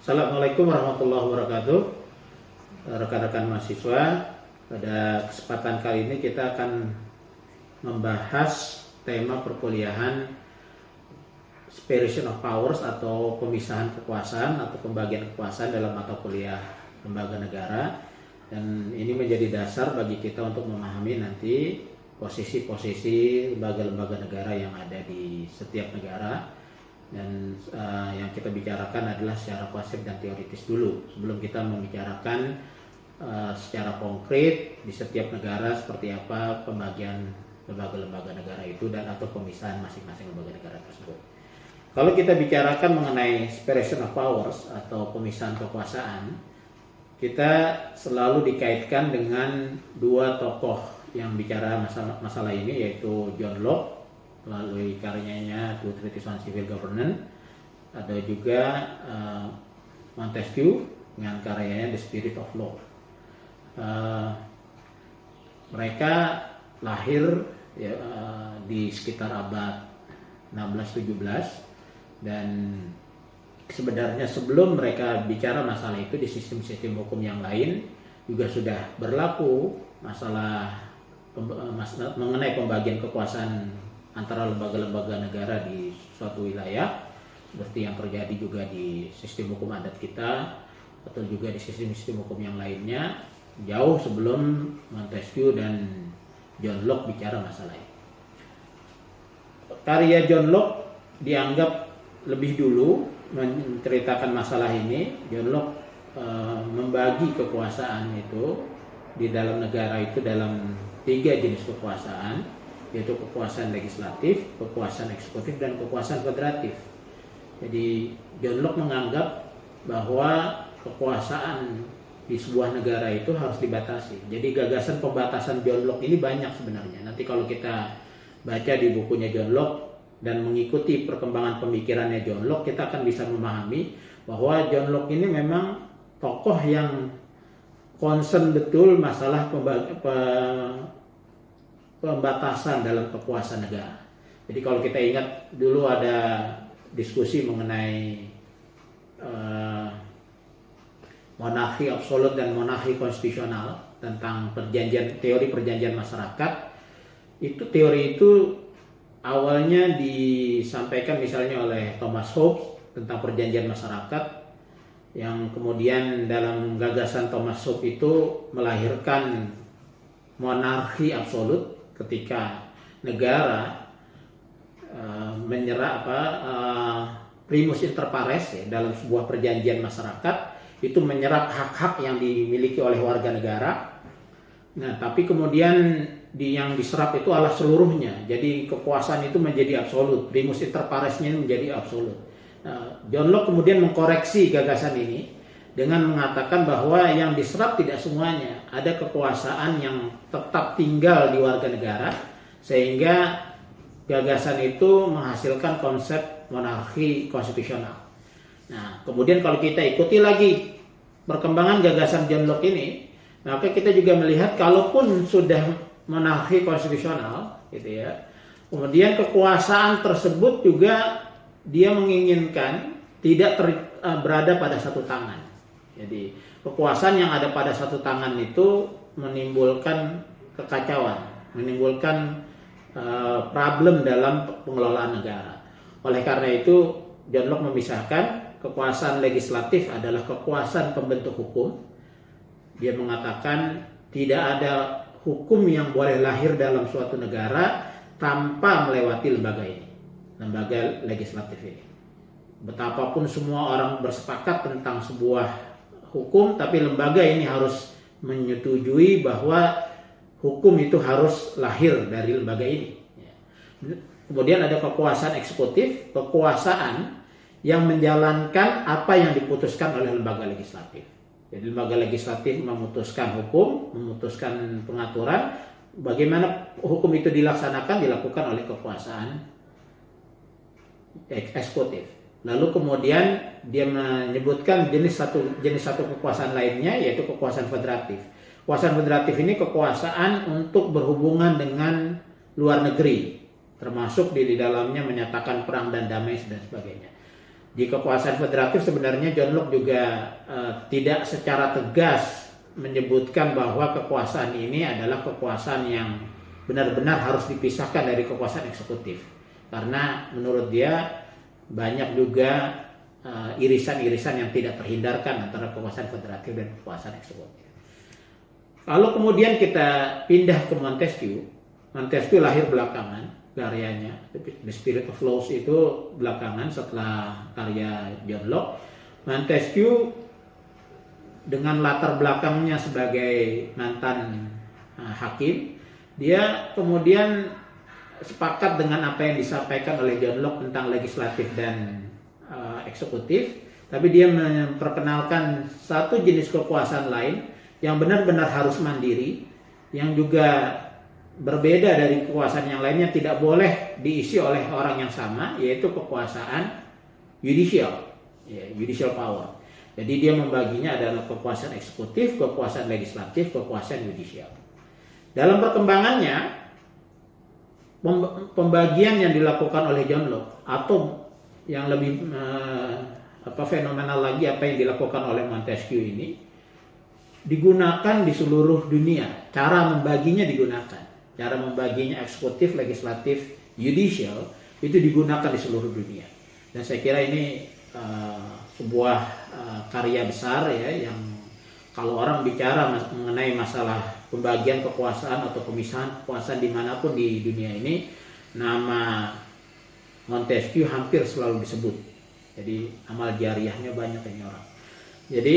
Assalamualaikum warahmatullahi wabarakatuh. Rekan-rekan mahasiswa, pada kesempatan kali ini kita akan membahas tema perkuliahan Separation of Powers atau pemisahan kekuasaan atau pembagian kekuasaan dalam mata kuliah lembaga negara. Dan ini menjadi dasar bagi kita untuk memahami nanti posisi-posisi lembaga-lembaga negara yang ada di setiap negara. Dan yang kita bicarakan adalah secara konsep dan teoritis dulu sebelum kita membicarakan secara konkret di setiap negara seperti apa pembagian lembaga-lembaga negara itu dan atau pemisahan masing-masing lembaga negara tersebut. Kalau kita bicarakan mengenai separation of powers atau pemisahan kekuasaan, kita selalu dikaitkan dengan dua tokoh yang bicara masalah ini, yaitu John Locke melalui karyanya The Treatise on Civil Governance, ada juga Montesquieu dengan karyanya The Spirit of Law. Mereka lahir di sekitar abad 16-17 dan sebenarnya sebelum mereka bicara masalah itu di sistem-sistem hukum yang lain juga sudah berlaku masalah mengenai pembagian kekuasaan antara lembaga-lembaga negara di suatu wilayah, seperti yang terjadi juga di sistem hukum adat kita atau juga di sistem-sistem hukum yang lainnya, jauh sebelum Montesquieu dan John Locke bicara masalah ini. Karya John Locke dianggap lebih dulu menceritakan masalah ini. John Locke membagi kekuasaan itu di dalam negara itu dalam 3 jenis kekuasaan, yaitu kekuasaan legislatif, kekuasaan eksekutif, dan kekuasaan federatif. Jadi John Locke menganggap bahwa kekuasaan di sebuah negara itu harus dibatasi. Jadi gagasan pembatasan John Locke ini banyak sebenarnya. Nanti kalau kita baca di bukunya John Locke dan mengikuti perkembangan pemikirannya John Locke, kita akan bisa memahami bahwa John Locke ini memang tokoh yang concern betul masalah pembatasan dalam kekuasaan negara. Jadi kalau kita ingat dulu ada diskusi mengenai monarki absolut dan monarki konstitusional tentang teori perjanjian masyarakat. Teori itu awalnya disampaikan misalnya oleh Thomas Hobbes tentang perjanjian masyarakat, yang kemudian dalam gagasan Thomas Hobbes itu melahirkan monarki absolut ketika negara menyerah primus inter pares dalam sebuah perjanjian masyarakat itu menyerap hak-hak yang dimiliki oleh warga negara. Nah, tapi kemudian yang diserap itu adalah seluruhnya. Jadi kekuasaan itu menjadi absolut, primus inter paresnya menjadi absolut. Nah, John Locke kemudian mengkoreksi gagasan ini dengan mengatakan bahwa yang diserap tidak semuanya, ada kekuasaan yang tetap tinggal di warga negara, sehingga gagasan itu menghasilkan konsep monarki konstitusional. Nah, kemudian kalau kita ikuti lagi perkembangan gagasan John Locke ini, maka kita juga melihat kalaupun sudah monarki konstitusional, gitu ya, kemudian kekuasaan tersebut juga dia menginginkan tidak berada pada satu tangan. Jadi kekuasaan yang ada pada satu tangan itu menimbulkan kekacauan, menimbulkan problem dalam pengelolaan negara. Oleh karena itu John Locke memisahkan kekuasaan legislatif adalah kekuasaan pembentuk hukum. Dia mengatakan tidak ada hukum yang boleh lahir dalam suatu negara tanpa melewati lembaga ini, lembaga legislatif ini. Betapapun semua orang bersepakat tentang sebuah hukum, tapi lembaga ini harus menyetujui bahwa hukum itu harus lahir dari lembaga ini. Kemudian ada kekuasaan eksekutif, kekuasaan yang menjalankan apa yang diputuskan oleh lembaga legislatif. Jadi lembaga legislatif memutuskan hukum, memutuskan pengaturan, bagaimana hukum itu dilakukan oleh kekuasaan eksekutif. Lalu kemudian dia menyebutkan jenis satu kekuasaan lainnya, yaitu kekuasaan federatif. Kekuasaan federatif ini kekuasaan untuk berhubungan dengan luar negeri, termasuk di dalamnya menyatakan perang dan damai dan sebagainya. Di kekuasaan federatif sebenarnya John Locke juga tidak secara tegas menyebutkan bahwa kekuasaan ini adalah kekuasaan yang benar-benar harus dipisahkan dari kekuasaan eksekutif. Karena menurut dia banyak juga irisan-irisan yang tidak terhindarkan antara kekuasaan federatif dan kekuasaan eksekutif. Kalau kemudian kita pindah ke Montesquieu, Montesquieu lahir belakangan karyanya, The Spirit of Laws itu belakangan setelah karya John Locke. Montesquieu dengan latar belakangnya sebagai mantan hakim, dia kemudian sepakat dengan apa yang disampaikan oleh John Locke tentang legislatif dan eksekutif, tapi dia memperkenalkan satu jenis kekuasaan lain yang benar-benar harus mandiri, yang juga berbeda dari kekuasaan yang lainnya, tidak boleh diisi oleh orang yang sama, yaitu kekuasaan judicial, judicial power. Jadi dia membaginya adalah kekuasaan eksekutif, kekuasaan legislatif, kekuasaan judicial. Dalam perkembangannya, pembagian yang dilakukan oleh John Locke atau yang lebih fenomenal lagi apa yang dilakukan oleh Montesquieu ini digunakan di seluruh dunia. Cara membaginya digunakan. Cara membaginya eksekutif, legislatif, judicial itu digunakan di seluruh dunia. Dan saya kira ini sebuah karya besar ya, yang kalau orang bicara mengenai masalah pembagian kekuasaan atau pemisahan kekuasaan dimanapun di dunia ini, nama Montesquieu hampir selalu disebut. Jadi amal jariahnya banyak ini orang. Jadi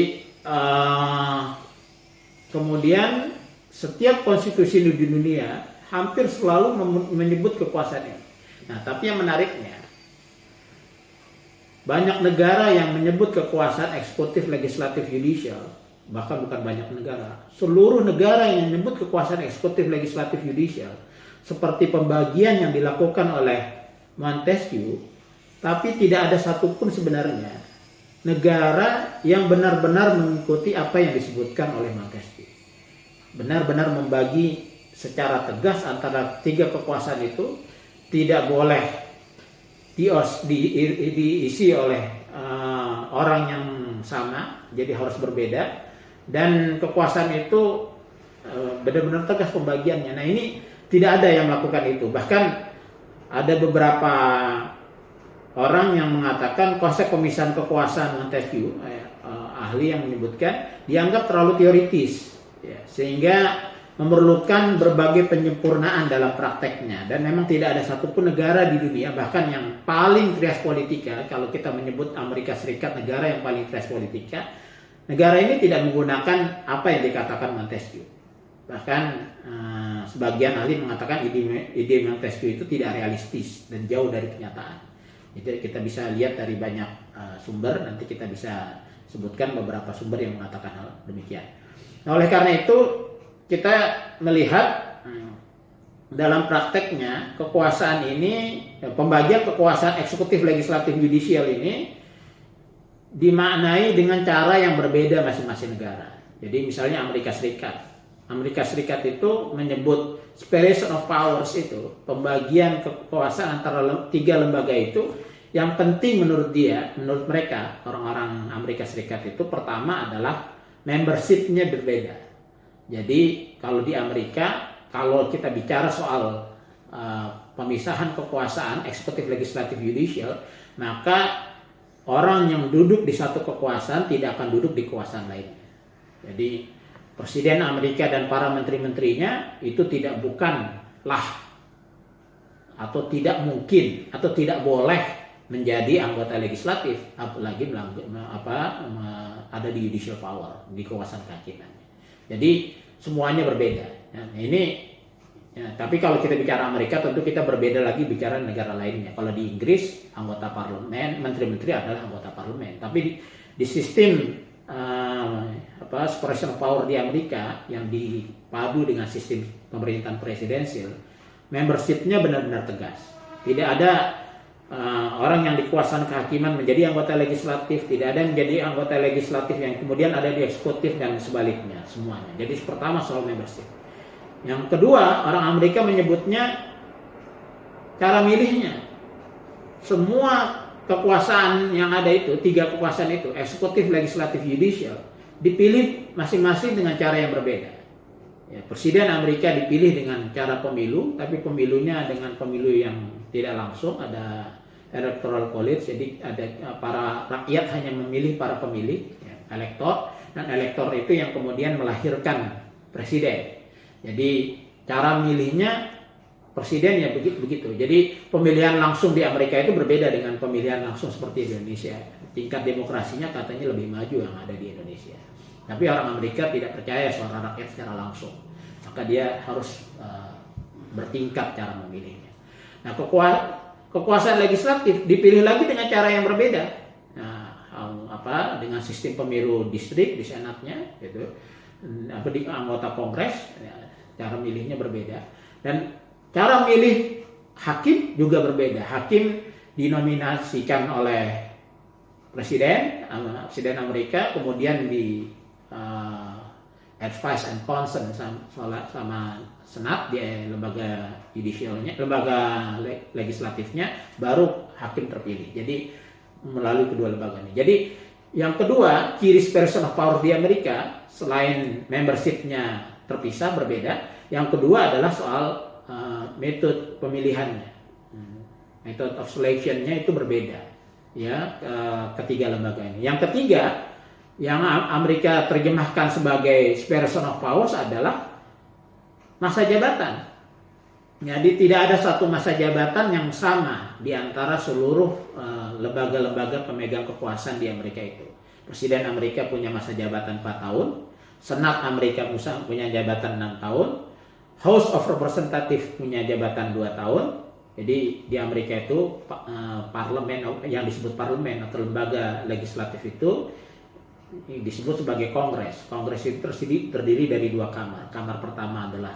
kemudian setiap konstitusi di dunia hampir selalu menyebut kekuasaan ini. Nah, tapi yang menariknya, banyak negara yang menyebut kekuasaan eksekutif, legislatif, judicial, bahkan bukan banyak negara, seluruh negara yang menyebut kekuasaan eksekutif, legislatif, judicial, seperti pembagian yang dilakukan oleh Montesquieu, tapi tidak ada satupun sebenarnya negara yang benar-benar mengikuti apa yang disebutkan oleh Montesquieu. Benar-benar membagi secara tegas antara tiga kekuasaan itu, tidak boleh diisi oleh orang yang sama, jadi harus berbeda, dan kekuasaan itu benar-benar tegas pembagiannya. Nah, ini tidak ada yang melakukan itu. Bahkan ada beberapa orang yang mengatakan konsep pemisahan kekuasaan Montesquieu, ahli yang menyebutkan, dianggap terlalu teoritis, ya, sehingga memerlukan berbagai penyempurnaan dalam prakteknya. Dan memang tidak ada satupun negara di dunia, bahkan yang paling trias politika, kalau kita menyebut Amerika Serikat negara yang paling trias politika, negara ini tidak menggunakan apa yang dikatakan Montesquieu. Bahkan sebagian ahli mengatakan ide Montesquieu itu tidak realistis dan jauh dari kenyataan. Itu kita bisa lihat dari banyak sumber, nanti kita bisa sebutkan beberapa sumber yang mengatakan hal demikian. Nah, oleh karena itu kita melihat dalam prakteknya kekuasaan ini, pembagian kekuasaan eksekutif, legislatif, judicial ini dimaknai dengan cara yang berbeda masing-masing negara. Jadi misalnya Amerika Serikat itu menyebut separation of powers, itu pembagian kekuasaan antara tiga lembaga itu, yang penting menurut mereka orang-orang Amerika Serikat itu pertama adalah membership-nya berbeda. Jadi kalau di Amerika, kalau kita bicara soal pemisahan kekuasaan eksekutif, legislatif, judicial, maka orang yang duduk di satu kekuasaan tidak akan duduk di kekuasaan lainnya. Jadi Presiden Amerika dan para menteri-menterinya itu bukanlah atau tidak mungkin atau tidak boleh menjadi anggota legislatif, apalagi ada di judicial power, di kekuasaan kehakiman. Jadi semuanya berbeda. Nah, tapi kalau kita bicara Amerika, tentu kita berbeda lagi bicara negara lainnya. Kalau di Inggris, anggota parlemen, menteri-menteri adalah anggota parlemen. Tapi di sistem separation of power di Amerika yang dipadu dengan sistem pemerintahan presidensial, membership-nya benar-benar tegas. Tidak ada orang yang di kekuasaan kehakiman menjadi anggota legislatif, tidak ada yang menjadi anggota legislatif yang kemudian ada di eksekutif, dan sebaliknya semuanya. Jadi pertama soal membership. Yang kedua, orang Amerika menyebutnya cara milihnya. Semua kekuasaan yang ada itu, 3 kekuasaan itu, eksekutif, legislatif, judicial, dipilih masing-masing dengan cara yang berbeda. Ya, Presiden Amerika dipilih dengan cara pemilu, tapi pemilunya dengan pemilu yang tidak langsung, ada electoral college, jadi ada para rakyat hanya memilih para pemilih, ya, elektor, dan elektor itu yang kemudian melahirkan presiden. Jadi cara milihnya presiden ya begitu. Jadi pemilihan langsung di Amerika itu berbeda dengan pemilihan langsung seperti di Indonesia. Tingkat demokrasinya katanya lebih maju yang ada di Indonesia. Tapi orang Amerika tidak percaya suara rakyat secara langsung. Maka dia harus bertingkat cara memilihnya. Nah, kekuasaan legislatif dipilih lagi dengan cara yang berbeda. Nah, dengan sistem pemilu distrik di senatnya, gitu. Di anggota kongres, ya, cara milihnya berbeda. Dan cara milih hakim juga berbeda. Hakim dinominasikan oleh presiden Amerika, kemudian di advice and consent sama senat, di lembaga judicialnya, lembaga legislatifnya, baru hakim terpilih. Jadi melalui kedua lembaga ini. Jadi yang kedua, ciri separation of power di Amerika selain membershipnya terpisah berbeda, yang kedua adalah soal metode pemilihannya, method of selectionnya itu berbeda, ya, ketiga lembaga ini. Yang ketiga yang Amerika terjemahkan sebagai separation of powers adalah masa jabatan. Jadi tidak ada satu masa jabatan yang sama di antara seluruh lembaga-lembaga pemegang kekuasaan di Amerika itu. Presiden Amerika punya masa jabatan 4 tahun, Senat Amerika punya jabatan 6 tahun, House of Representatives punya jabatan 2 tahun. Jadi di Amerika itu parlemen, yang disebut parlemen atau lembaga legislatif itu disebut sebagai kongres. Kongres itu terdiri dari 2 kamar. Kamar pertama adalah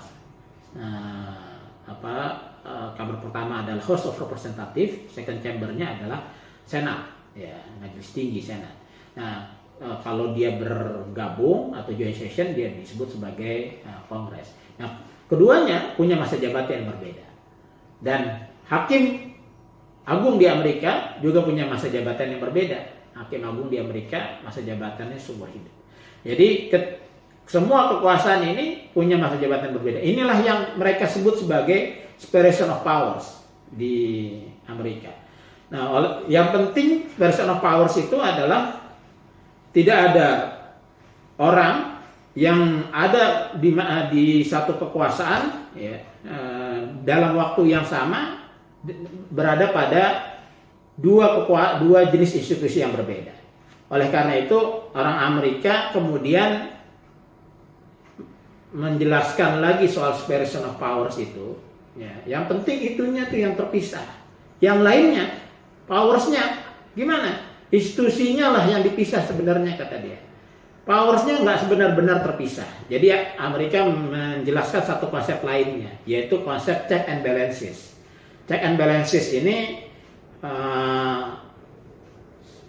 kamar pertama adalah House of Representatives, second chambernya adalah Senat, ya, majelis tinggi Senat. Nah, kalau dia bergabung atau joint session, dia disebut sebagai kongres. Nah, keduanya punya masa jabatan yang berbeda. Dan hakim agung di Amerika juga punya masa jabatan yang berbeda. Hakim agung di Amerika masa jabatannya seumur hidup. Jadi semua kekuasaan ini punya masa jabatan berbeda. Inilah yang mereka sebut sebagai separation of powers di Amerika. Nah, yang penting separation of powers itu adalah tidak ada orang yang ada di satu kekuasaan, ya, dalam waktu yang sama berada pada dua jenis institusi yang berbeda. Oleh karena itu orang Amerika kemudian menjelaskan lagi soal separation of powers itu, ya, yang penting itunya tuh yang terpisah. Yang lainnya, powersnya gimana? Institusinya lah yang dipisah sebenarnya, kata dia. Powersnya nggak sebenar-benar terpisah. Jadi Amerika menjelaskan satu konsep lainnya, yaitu konsep check and balances. Check and balances ini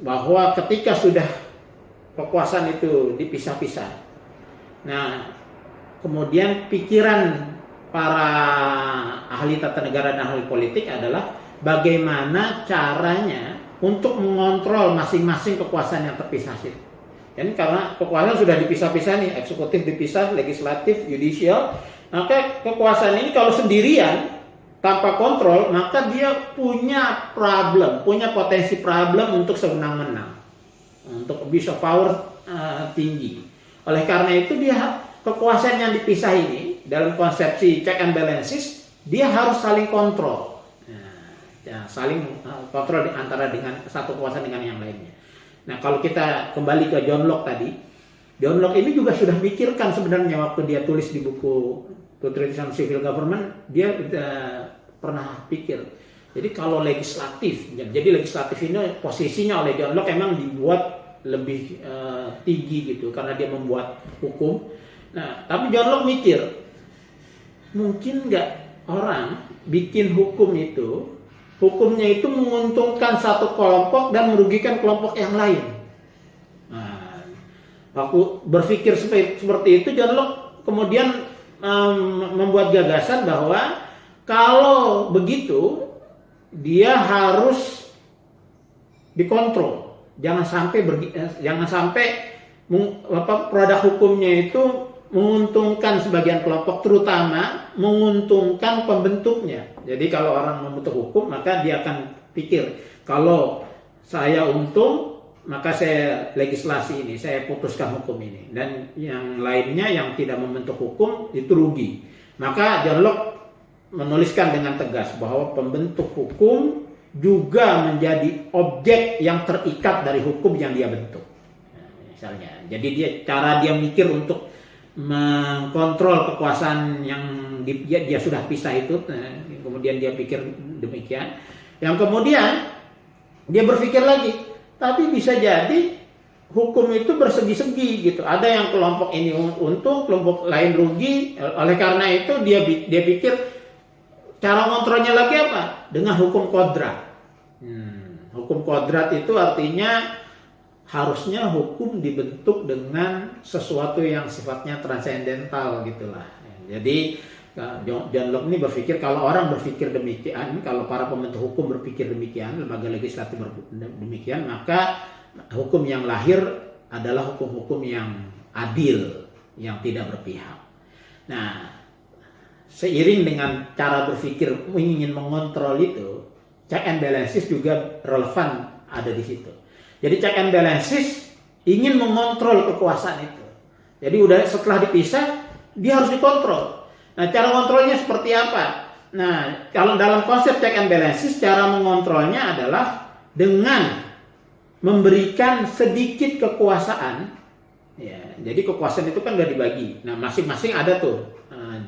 bahwa ketika sudah kekuasaan itu dipisah-pisah, nah kemudian pikiran para ahli tata negara dan ahli politik adalah bagaimana caranya untuk mengontrol masing-masing kekuasaan yang terpisah itu. Dan karena kekuasaan sudah dipisah-pisah nih, eksekutif dipisah, legislatif, judicial, maka kekuasaan ini kalau sendirian tanpa kontrol, maka dia punya potensi problem untuk sewenang-wenang, untuk abuse of power tinggi. Oleh karena itu kekuasaan yang dipisah ini dalam konsepsi check and balances, dia harus saling kontrol. Saling kontrol antara dengan satu kekuasaan dengan yang lainnya. Nah, kalau kita kembali ke John Locke tadi, John Locke ini juga sudah mikirkan sebenarnya waktu dia tulis di buku To Treatise on Civil Government, dia pernah pikir. Jadi kalau legislatif, jadi legislatif ini posisinya oleh John Locke emang dibuat lebih tinggi gitu, karena dia membuat hukum. Nah, tapi John Locke mikir, mungkin nggak orang bikin hukumnya itu menguntungkan satu kelompok dan merugikan kelompok yang lain. Nah, waktu berpikir seperti itu, John Locke kemudian membuat gagasan bahwa kalau begitu dia harus dikontrol. Jangan sampai produk hukumnya itu menguntungkan sebagian kelompok, terutama menguntungkan pembentuknya. Jadi kalau orang membentuk hukum, maka dia akan pikir, kalau saya untung, maka saya legislasi ini, saya putuskan hukum ini. Dan yang lainnya yang tidak membentuk hukum itu rugi. Maka John Locke menuliskan dengan tegas bahwa pembentuk hukum juga menjadi objek yang terikat dari hukum yang dia bentuk. Misalnya, jadi cara dia mikir untuk mengkontrol kekuasaan yang dia sudah pisah itu, kemudian dia pikir demikian. Yang kemudian dia berpikir lagi, tapi bisa jadi hukum itu bersegi-segi gitu. Ada yang kelompok ini untung, kelompok lain rugi. Oleh karena itu dia pikir cara kontrolnya lagi apa? Dengan hukum kodrat. Hukum kodrat itu artinya harusnya hukum dibentuk dengan sesuatu yang sifatnya transendental gitulah. Jadi John Locke ini berpikir, kalau orang berpikir demikian, kalau para pembentuk hukum berpikir demikian, lembaga legislatif demikian, maka hukum yang lahir adalah hukum-hukum yang adil, yang tidak berpihak. Nah, seiring dengan cara berpikir ingin mengontrol itu, check and balances juga relevan ada di situ. Jadi check and balances ingin mengontrol kekuasaan itu. Jadi udah setelah dipisah, dia harus dikontrol. Nah, cara kontrolnya seperti apa? Nah, kalau dalam konsep check and balances, cara mengontrolnya adalah dengan memberikan sedikit kekuasaan. Ya, jadi kekuasaan itu kan udah dibagi. Nah, masing-masing ada tuh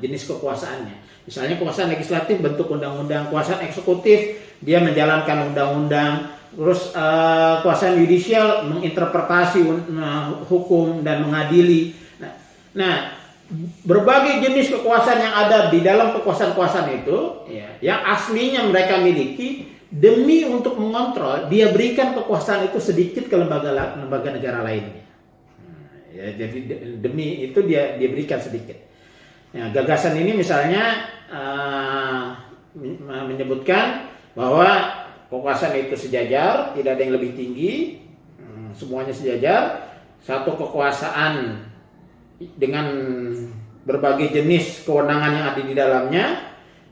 jenis kekuasaannya. Misalnya kekuasaan legislatif bentuk undang-undang, kekuasaan eksekutif dia menjalankan undang-undang. Terus kekuasaan yudisial menginterpretasi hukum dan mengadili. Nah, berbagai jenis kekuasaan yang ada di dalam kekuasaan-kekuasaan itu, ya, yang aslinya mereka miliki, demi untuk mengontrol, dia berikan kekuasaan itu sedikit ke lembaga negara lainnya. Ya, jadi demi itu dia berikan sedikit. Nah, gagasan ini misalnya menyebutkan bahwa kekuasaan itu sejajar, tidak ada yang lebih tinggi, semuanya sejajar. Satu kekuasaan dengan berbagai jenis kewenangan yang ada di dalamnya,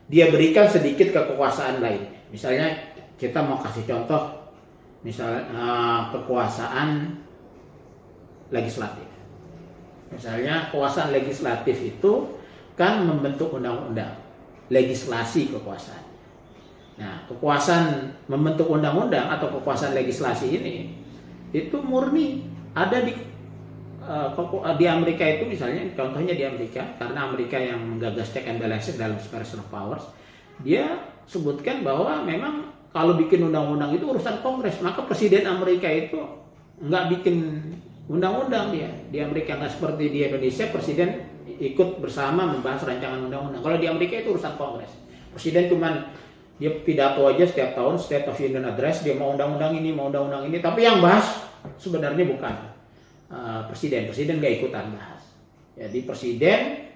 dia berikan sedikit ke kekuasaan lainnya. Misalnya kita mau kasih contoh, misalnya kekuasaan legislatif. Misalnya kekuasaan legislatif itu kan membentuk undang-undang, legislasi kekuasaan. Nah, kekuasaan membentuk undang-undang atau kekuasaan legislasi ini itu murni ada di Amerika itu, misalnya contohnya di Amerika, karena Amerika yang menggagas check and balances dalam separation of powers, dia sebutkan bahwa memang kalau bikin undang-undang itu urusan Kongres, maka Presiden Amerika itu nggak bikin undang-undang dia. Di Amerika nggak seperti di Indonesia, Presiden ikut bersama membahas rancangan undang-undang. Kalau di Amerika itu urusan Kongres. Presiden cuman dia pidato aja setiap tahun, State of Union Address, dia mau undang-undang ini, tapi yang bahas sebenarnya bukan presiden nggak ikutan bahas. Jadi presiden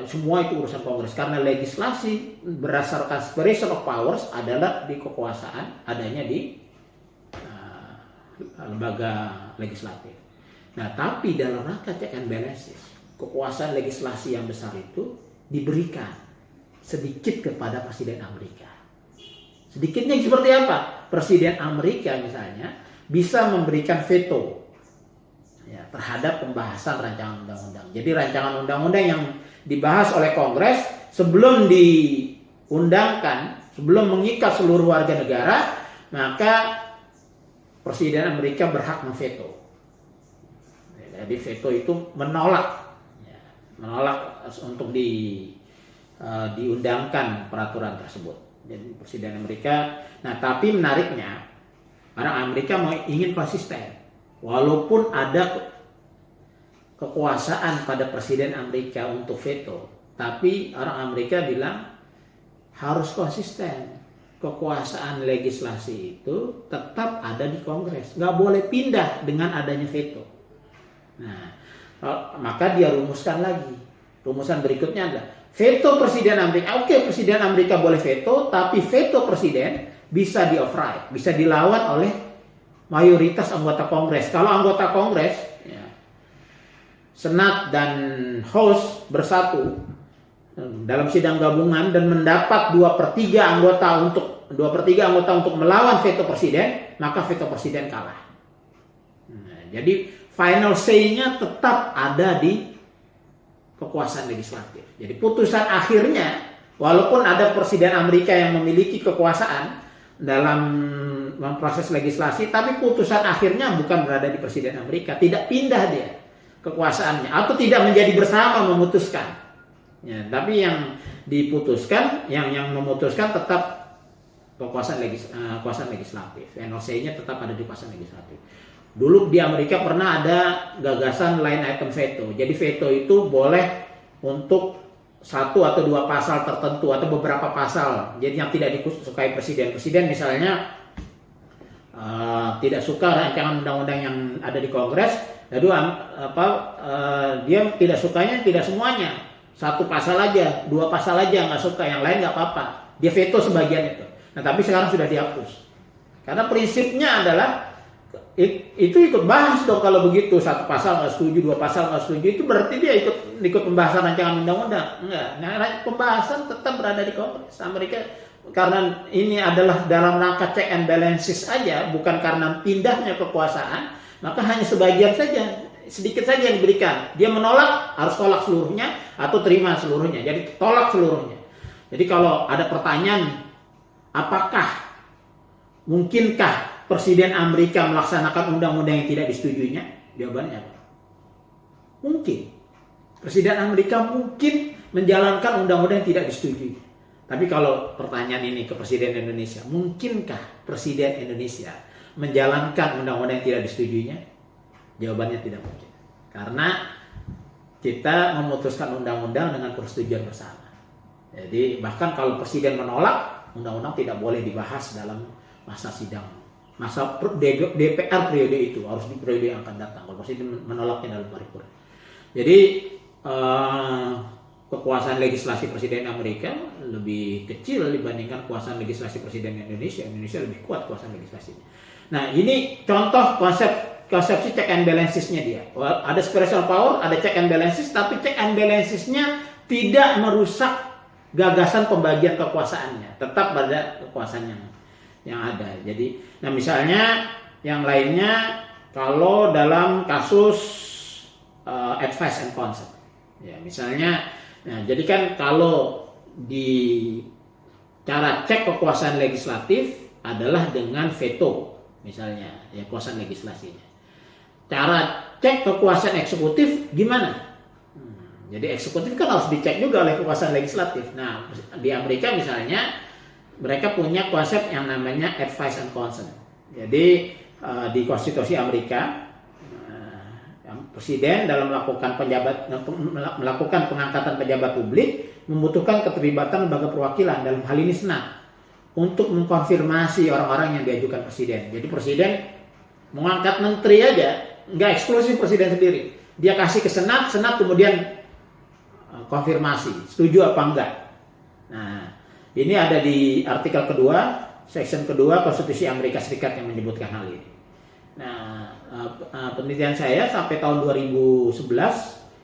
semua itu urusan Kongres, karena legislasi berdasarkan separation of powers adalah di kekuasaan adanya di lembaga legislatif. Nah, tapi dalam rangka check and balances, kekuasaan legislasi yang besar itu diberikan sedikit kepada Presiden Amerika. Sedikitnya seperti apa? Presiden Amerika misalnya bisa memberikan veto ya, terhadap pembahasan rancangan undang-undang. Jadi rancangan undang-undang yang dibahas oleh Kongres sebelum diundangkan, sebelum mengikat seluruh warga negara, maka Presiden Amerika berhak memveto. Jadi veto itu menolak untuk diundangkan peraturan tersebut. Jadi Presiden Amerika. Nah, tapi menariknya orang Amerika ingin konsisten, walaupun ada kekuasaan pada Presiden Amerika untuk veto, tapi orang Amerika bilang harus konsisten. Kekuasaan legislasi itu tetap ada di Kongres, nggak boleh pindah dengan adanya veto. Nah, maka dia rumuskan lagi. Rumusan berikutnya adalah veto Presiden Amerika. Oke, Presiden Amerika boleh veto, tapi veto Presiden bisa di-override, bisa dilawan oleh mayoritas anggota Kongres. Kalau anggota Kongres, ya, Senat dan House bersatu dalam sidang gabungan dan mendapat 2/3 anggota untuk melawan veto presiden, maka veto presiden kalah. Nah, jadi final say-nya tetap ada di kekuasaan legislatif. Jadi putusan akhirnya, walaupun ada presiden Amerika yang memiliki kekuasaan dalam proses legislasi, tapi putusan akhirnya bukan berada di presiden Amerika, tidak pindah dia kekuasaannya, atau tidak menjadi bersama memutuskan. Ya, tapi yang diputuskan, yang memutuskan tetap kekuasaan legislatif. Final say-nya tetap ada di kekuasaan legislatif. Dulu di Amerika pernah ada gagasan line item veto. Jadi veto itu boleh untuk 1 atau 2 pasal tertentu atau beberapa pasal. Jadi yang tidak disukai presiden. Presiden misalnya tidak suka rancangan undang-undang yang ada di Kongres, lalu dia tidak sukanya tidak semuanya. 1 pasal aja, 2 pasal aja nggak suka, yang lain nggak apa-apa. Dia veto sebagian itu. Nah tapi sekarang sudah dihapus. Karena prinsipnya adalah itu ikut bahas dong kalau begitu. 1 pasal nggak setuju, 2 pasal nggak setuju, itu berarti dia ikut pembahasan rancangan undang-undang. Enggak, nah, pembahasan tetap berada di Kongres Amerika. Karena ini adalah dalam rangka check and balances aja, bukan karena pindahnya kekuasaan, maka hanya sebagian saja, sedikit saja yang diberikan. Dia menolak, harus tolak seluruhnya atau terima seluruhnya. Jadi tolak seluruhnya. Jadi kalau ada pertanyaan, mungkinkah Presiden Amerika melaksanakan undang-undang yang tidak disetujuinya? Jawabannya apa? Mungkin. Presiden Amerika mungkin menjalankan undang-undang yang tidak disetujui. Tapi kalau pertanyaan ini ke Presiden Indonesia, mungkinkah Presiden Indonesia menjalankan undang-undang yang tidak disetujuinya? Jawabannya tidak mungkin. Karena kita memutuskan undang-undang dengan persetujuan bersama. Jadi bahkan kalau Presiden menolak, undang-undang tidak boleh dibahas dalam masa sidang. Masa DPR periode itu harus di periode yang akan datang. Kalau Presiden menolaknya dalam paripurna. Jadi kekuasaan legislasi Presiden Amerika lebih kecil dibandingkan kekuasaan legislasi Presiden Indonesia. Indonesia lebih kuat kekuasaan legislasinya. Nah ini contoh konsepsi check and balancesnya dia. Ada separation power, ada check and balances, tapi check and balancesnya tidak merusak gagasan pembagian kekuasaannya. Tetap pada kekuasaan yang ada. Jadi, nah misalnya yang lainnya kalau dalam kasus advice and consent, ya misalnya, nah jadi kan kalau di cara cek kekuasaan legislatif adalah dengan veto, misalnya ya kekuasaan legislasinya. Cara cek kekuasaan eksekutif gimana? Jadi eksekutif kan harus dicek juga oleh kekuasaan legislatif. Nah di Amerika misalnya mereka punya konsep yang namanya advice and consent. Jadi di konstitusi Amerika, presiden dalam melakukan pengangkatan pejabat publik membutuhkan keterlibatan lembaga perwakilan, dalam hal ini Senat, untuk mengkonfirmasi orang-orang yang diajukan presiden. Jadi presiden mengangkat menteri aja, nggak eksklusif presiden sendiri. Dia kasih ke Senat, Senat kemudian konfirmasi, setuju apa enggak. Nah, ini ada di artikel kedua, section kedua Konstitusi Amerika Serikat yang menyebutkan hal ini. Nah, penelitian saya sampai tahun 2011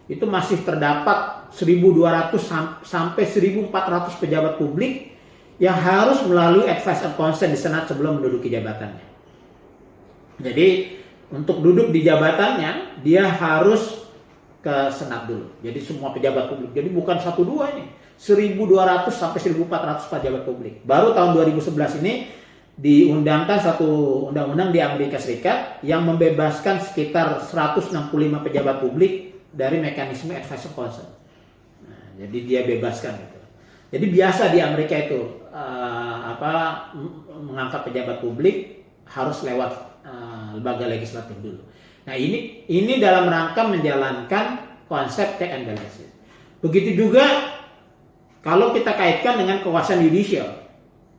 itu masih terdapat 1.200 sampai 1.400 pejabat publik yang harus melalui advice and consent di Senat sebelum menduduki jabatannya. Jadi untuk duduk di jabatannya dia harus ke Senat dulu. Jadi semua pejabat publik. Jadi bukan 1-2 nih. 1.200 sampai 1.400 pejabat publik. Baru tahun 2011 ini diundangkan satu undang-undang di Amerika Serikat yang membebaskan sekitar 165 pejabat publik dari mekanisme advice and consent. Nah, jadi dia bebaskan itu. Jadi biasa di Amerika itu mengangkat pejabat publik harus lewat lembaga legislatif dulu. Nah ini dalam rangka menjalankan konsep check and balances. Begitu juga kalau kita kaitkan dengan kekuasaan judicial,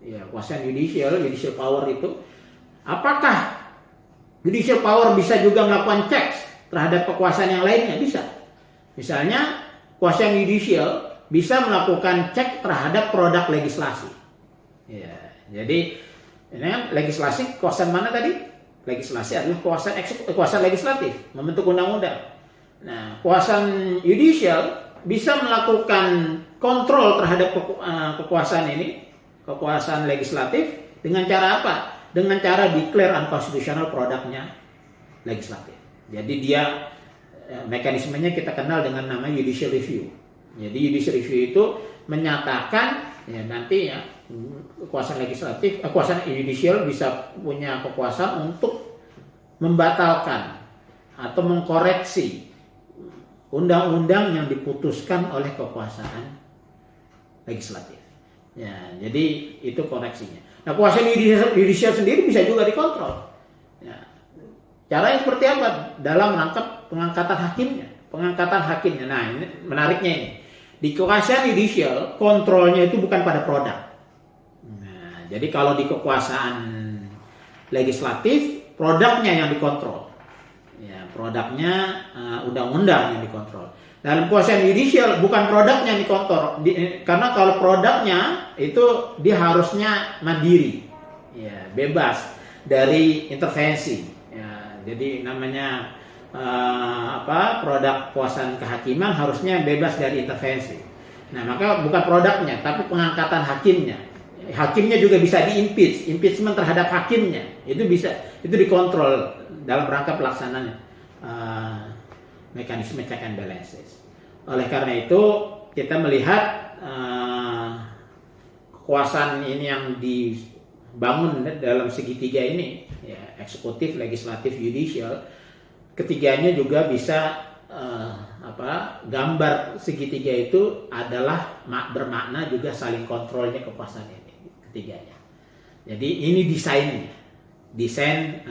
ya kekuasaan judicial power itu, apakah judicial power bisa juga melakukan checks terhadap kekuasaan yang lainnya? Bisa. Misalnya kekuasaan judicial bisa melakukan cek terhadap produk legislasi. Ya, jadi ini kan legislasi kekuasaan mana tadi? legislasi adalah kuasa legislatif, membentuk undang-undang. Nah, kekuasaan judicial bisa melakukan kontrol terhadap kekuasaan ini, kekuasaan legislatif, dengan cara apa? Dengan cara declare unconstitutional produknya legislatif. Jadi dia mekanismenya kita kenal dengan nama judicial review. Jadi judicial review itu menyatakan ya nanti ya kekuasaan legislatif, kekuasaan judicial bisa punya kekuasaan untuk membatalkan atau mengkoreksi undang-undang yang diputuskan oleh kekuasaan legislatif. Ya, jadi itu koreksinya. Nah, kekuasaan judicial sendiri bisa juga dikontrol. Ya, caranya seperti apa? Dalam rangka pengangkatan hakimnya. Nah, ini menariknya ini. Di kekuasaan judicial, kontrolnya itu bukan pada produk. Nah, jadi kalau di kekuasaan legislatif, produknya yang dikontrol. Ya, produknya undang-undang yang dikontrol. Dalam kekuasaan judicial bukan produknya yang dikontrol, karena kalau produknya itu dia harusnya mandiri, ya, bebas dari intervensi. Ya, jadi namanya produk kekuasaan kehakiman harusnya bebas dari intervensi. Nah, maka bukan produknya, tapi pengangkatan hakimnya. Hakimnya juga bisa impeachment terhadap hakimnya. Itu dikontrol dalam rangka pelaksanaan mekanisme check and balances. Oleh karena itu kita melihat kekuasaan ini yang dibangun dalam segitiga ini, ya, eksekutif, legislatif, judicial. Ketiganya juga bisa gambar segitiga itu adalah bermakna juga saling kontrolnya kekuasaan ini ketiganya. Jadi ini desain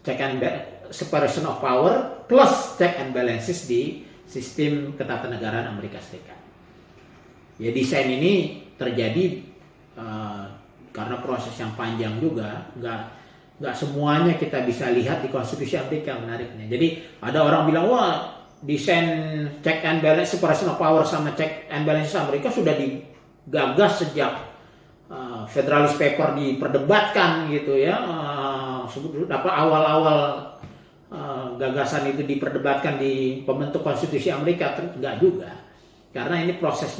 check and separation of power plus check and balances di sistem ketatanegaraan Amerika Serikat. Ya, desain ini terjadi karena proses yang panjang juga, nggak semuanya kita bisa lihat di konstitusi Amerika, menariknya. Jadi ada orang bilang, wah, desain check and balance, separation of power sama check and balance Amerika sudah digagas sejak Federalist Paper diperdebatkan gitu ya. Awal-awal gagasan itu diperdebatkan di pembentuk konstitusi Amerika, enggak juga. Karena ini proses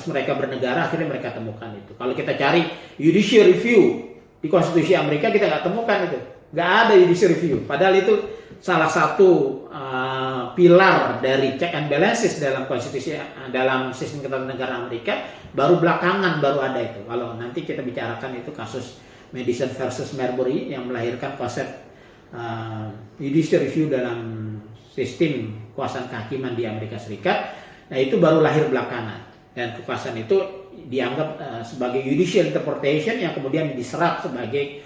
mereka bernegara, akhirnya mereka temukan itu. Kalau kita cari judicial review di konstitusi Amerika, kita nggak temukan itu, nggak ada judicial review. Padahal itu salah satu pilar dari check and balances dalam konstitusi, dalam sistem ketatanegaraan Amerika. Baru belakangan ada itu. Kalau nanti kita bicarakan itu kasus Madison versus Marbury yang melahirkan konsep judicial review dalam sistem kekuasaan kehakiman di Amerika Serikat. Nah, itu baru lahir belakangan, dan kekuasaan itu dianggap sebagai judicial interpretation yang kemudian diserap sebagai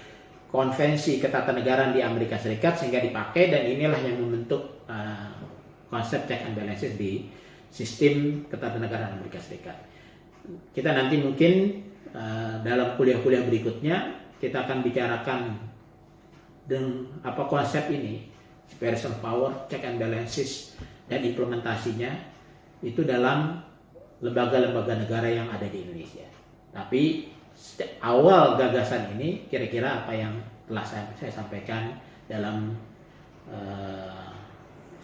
konvensi ketatanegaraan di Amerika Serikat sehingga dipakai, dan inilah yang membentuk konsep check and balances di sistem ketatanegaraan Amerika Serikat. Kita nanti mungkin dalam kuliah-kuliah berikutnya kita akan bicarakan dengan konsep ini, separation of power, check and balances, dan implementasinya itu dalam lembaga-lembaga negara yang ada di Indonesia. Tapi awal gagasan ini kira-kira apa yang telah saya sampaikan dalam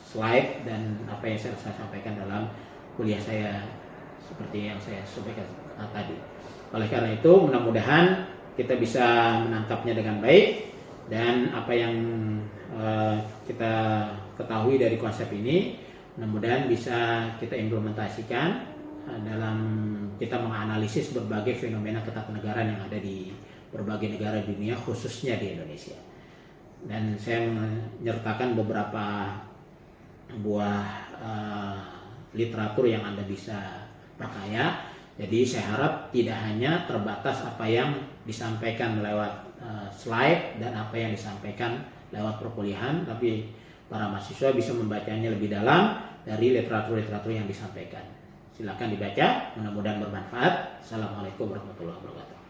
slide dan apa yang saya sampaikan dalam kuliah saya seperti yang saya sampaikan tadi. Oleh karena itu mudah-mudahan kita bisa menangkapnya dengan baik, dan apa yang kita ketahui dari konsep ini mudah-mudahan bisa kita implementasikan dalam kita menganalisis berbagai fenomena ketatanegaraan yang ada di berbagai negara dunia, khususnya di Indonesia. Dan saya menyertakan beberapa buah literatur yang Anda bisa perkaya. Jadi saya harap tidak hanya terbatas apa yang disampaikan lewat slide dan apa yang disampaikan lewat perkuliahan, tapi para mahasiswa bisa membacanya lebih dalam dari literatur-literatur yang disampaikan. Silakan dibaca, mudah-mudahan bermanfaat. Assalamualaikum warahmatullahi wabarakatuh.